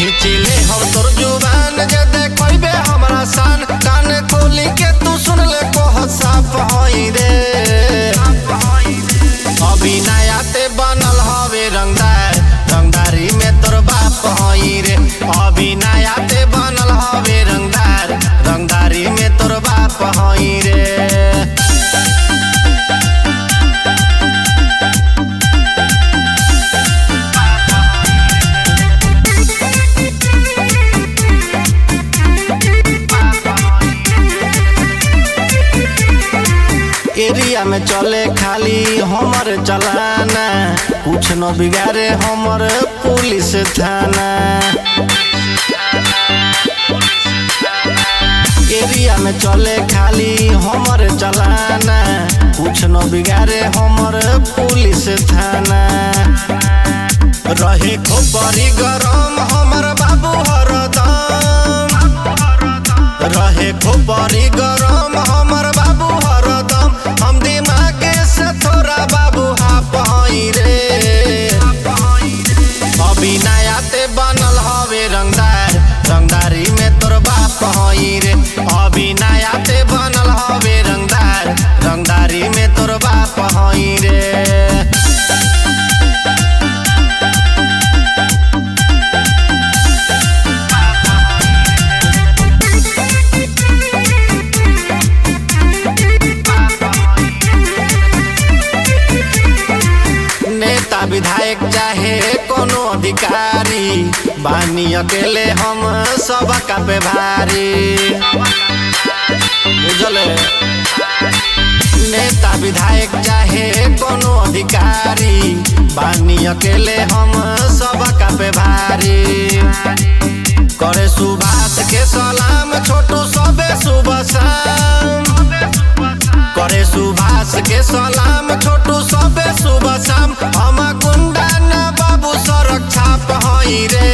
खींचिले हम तोर जुबान जे देखबे हमरा शान। कान खोली के तू सुन ले कोह साफ होई रे। अभी नया ते बनल हवे रंगदार, रंगदारी में तोर बाप होई रे। अभी नया ते बनल हवे रंगदार, रंगदारी में तोर बाप होई रे। एरिया में चले खाली हमर चलाना, कुछ न बिगाड़े हमर पुलिस थाना। एरिया में चले खाली हमर चलाना, कुछ न बिगाड़े हमर पुलिस थाना। रहे खोपरी गरम हमर बाबू हरदम, रहे खोपरी गरम हमर बाबू हरदम। हम दिमागे से थोड़ा बाबू हाफ हई रे। अभी नया ते बनल हवे रंगदार, रंगदारी में तोर बाप हई रे। अभी नया ते बनल हवे रंगदार, रंगदारी में तोर बाप हई रे। विधायक चाहे कोनो अधिकारी, बानी अकेले हम सबका पे भारी। बुझले नेता विधायक चाहे कोनो अधिकारी, बानी अकेले हम सबका पे भारी। करे सुभाष के सलाम छोटू सबे सुबह शाम। करे सुभाष के सलाम छोटू सबे सुबह शाम। हम गुंडा न बाबू सुरक्षा हई रे।